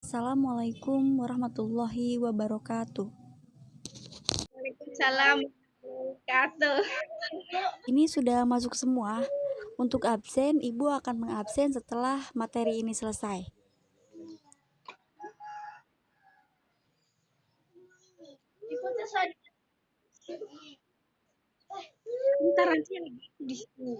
Assalamualaikum warahmatullahi wabarakatuh. Waalaikumsalam wabarakatuh. Ini sudah masuk semua. Untuk absen, Ibu akan mengabsen setelah materi ini selesai. Ntar aja di sini.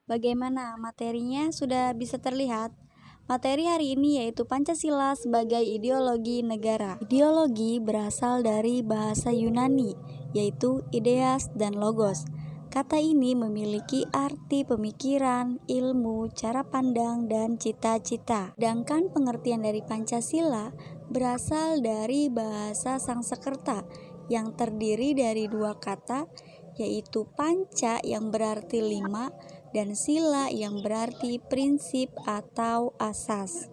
Bagaimana materinya sudah bisa terlihat? Materi hari ini yaitu Pancasila sebagai ideologi negara. Ideologi berasal dari bahasa Yunani, yaitu ideas dan logos. Kata ini memiliki arti pemikiran, ilmu, cara pandang, dan cita-cita. Sedangkan pengertian dari Pancasila berasal dari bahasa Sanskerta yang terdiri dari dua kata, yaitu panca yang berarti lima dan sila yang berarti prinsip atau asas.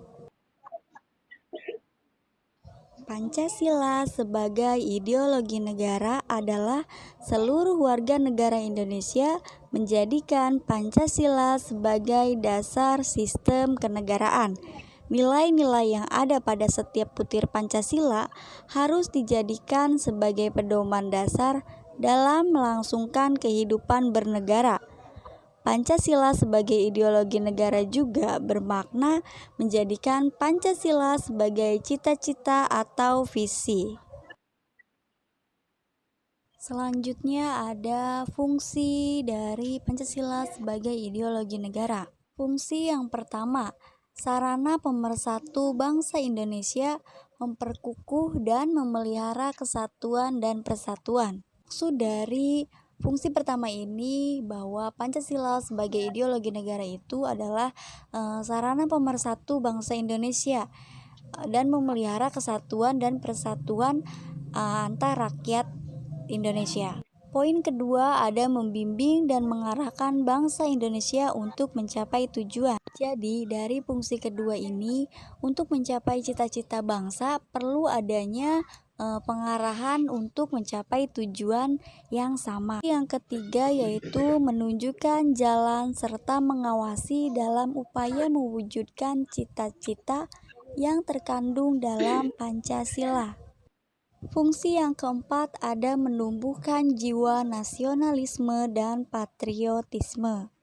Pancasila sebagai ideologi negara adalah seluruh warga negara Indonesia menjadikan Pancasila sebagai dasar sistem kenegaraan. Nilai-nilai yang ada pada setiap butir Pancasila harus dijadikan sebagai pedoman dasar dalam melangsungkan kehidupan bernegara. Pancasila sebagai ideologi negara juga bermakna menjadikan Pancasila sebagai cita-cita atau visi. Selanjutnya ada fungsi dari Pancasila sebagai ideologi negara. Fungsi yang pertama, sarana pemersatu bangsa Indonesia, memperkukuh dan memelihara kesatuan dan persatuan. Maksud dari fungsi pertama ini bahwa Pancasila sebagai ideologi negara itu adalah sarana pemersatu bangsa Indonesia dan memelihara kesatuan dan persatuan antar rakyat Indonesia. Poin kedua ada membimbing dan mengarahkan bangsa Indonesia untuk mencapai tujuan. Jadi dari fungsi kedua ini, untuk mencapai cita-cita bangsa perlu adanya pengarahan untuk mencapai tujuan yang sama. Yang ketiga yaitu menunjukkan jalan serta mengawasi dalam upaya mewujudkan cita-cita yang terkandung dalam Pancasila. Fungsi yang keempat ada menumbuhkan jiwa nasionalisme dan patriotisme.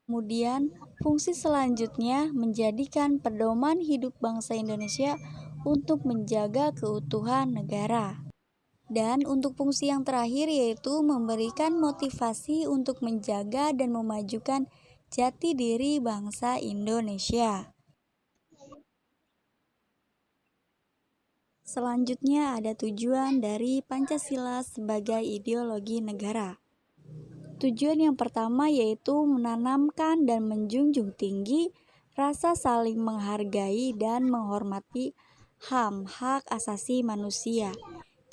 Kemudian, fungsi selanjutnya menjadikan pedoman hidup bangsa Indonesia untuk menjaga keutuhan negara. Dan untuk fungsi yang terakhir yaitu memberikan motivasi untuk menjaga dan memajukan jati diri bangsa Indonesia. Selanjutnya ada tujuan dari Pancasila sebagai ideologi negara. Tujuan yang pertama yaitu menanamkan dan menjunjung tinggi rasa saling menghargai dan menghormati HAM, hak asasi manusia.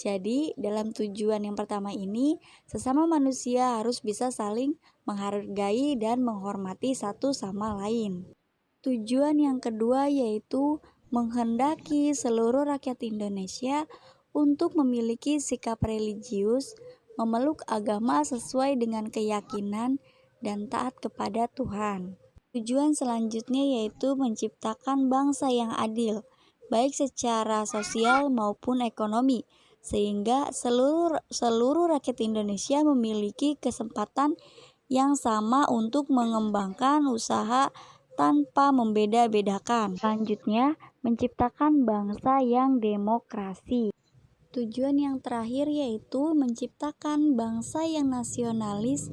Jadi, dalam tujuan yang pertama ini, sesama manusia harus bisa saling menghargai dan menghormati satu sama lain. Tujuan yang kedua yaitu menghendaki seluruh rakyat Indonesia untuk memiliki sikap religius, memeluk agama sesuai dengan keyakinan, dan taat kepada Tuhan. Tujuan selanjutnya yaitu menciptakan bangsa yang adil, baik secara sosial maupun ekonomi, sehingga seluruh rakyat Indonesia memiliki kesempatan yang sama untuk mengembangkan usaha tanpa membeda-bedakan. Selanjutnya, menciptakan bangsa yang demokrasi. Tujuan yang terakhir yaitu menciptakan bangsa yang nasionalis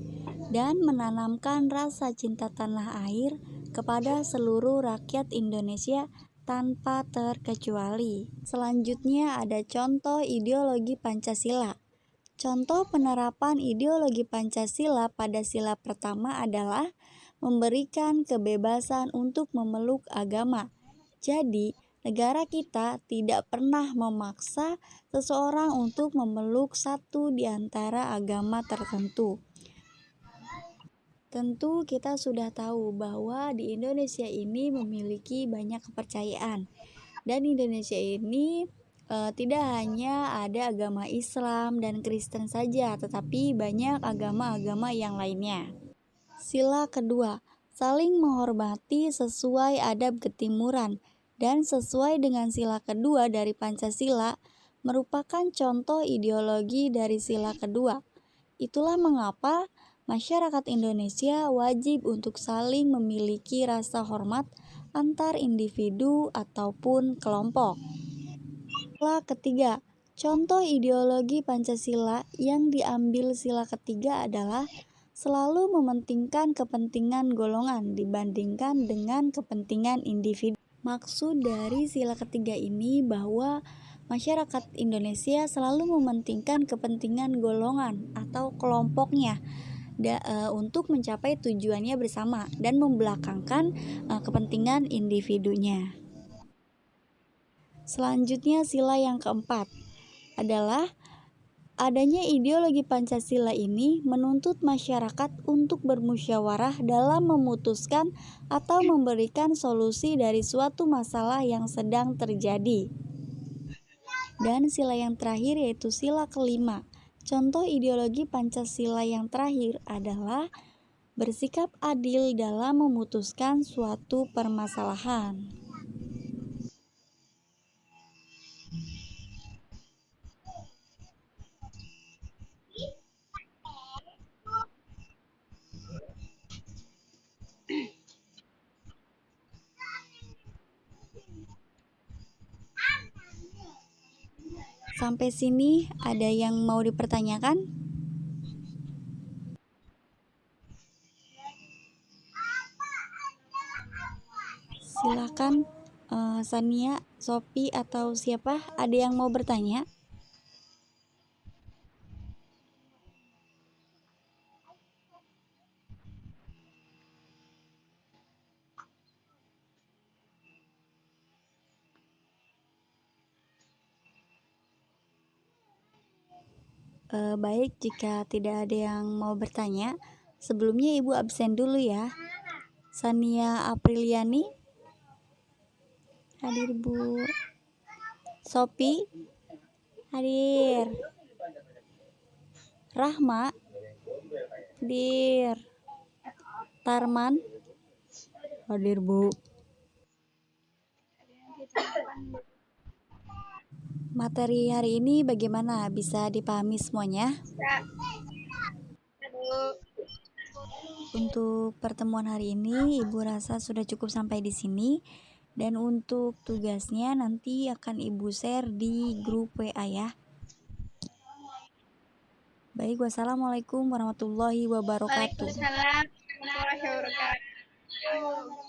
dan menanamkan rasa cinta tanah air kepada seluruh rakyat Indonesia tanpa terkecuali. Selanjutnya ada contoh ideologi Pancasila. Contoh penerapan ideologi Pancasila pada sila pertama adalah memberikan kebebasan untuk memeluk agama. Jadi, negara kita tidak pernah memaksa seseorang untuk memeluk satu di antara agama tertentu. Tentu kita sudah tahu bahwa di Indonesia ini memiliki banyak kepercayaan. Dan Indonesia ini Tidak hanya ada agama Islam dan Kristen saja, tetapi banyak agama-agama yang lainnya. Sila kedua, saling menghormati sesuai adab ketimuran dan sesuai dengan sila kedua dari Pancasila merupakan contoh ideologi dari sila kedua. Itulah mengapa masyarakat Indonesia wajib untuk saling memiliki rasa hormat antar individu ataupun kelompok. Sila ketiga, contoh ideologi Pancasila yang diambil sila ketiga adalah selalu mementingkan kepentingan golongan dibandingkan dengan kepentingan individu. Maksud dari sila ketiga ini bahwa masyarakat Indonesia selalu mementingkan kepentingan golongan atau kelompoknya untuk mencapai tujuannya bersama dan membelakangkan kepentingan individunya. Selanjutnya sila yang keempat adalah adanya ideologi Pancasila ini menuntut masyarakat untuk bermusyawarah dalam memutuskan atau memberikan solusi dari suatu masalah yang sedang terjadi. Dan sila yang terakhir yaitu sila kelima. Contoh ideologi Pancasila yang terakhir adalah bersikap adil dalam memutuskan suatu permasalahan. Sampai sini ada yang mau dipertanyakan? Silakan Sania, Sopi atau siapa ada yang mau bertanya? Baik, jika tidak ada yang mau bertanya, sebelumnya Ibu absen dulu ya. Sania Apriliani, hadir Bu. Sopi, hadir. Rahma, hadir. Tarman, hadir Bu. Materi hari ini bagaimana? Bisa dipahami semuanya? Untuk pertemuan hari ini, Ibu rasa sudah cukup sampai di sini. Dan untuk tugasnya nanti akan Ibu share di grup WA ya. Baik, wassalamualaikum warahmatullahi wabarakatuh. Waalaikumsalam warahmatullahi wabarakatuh.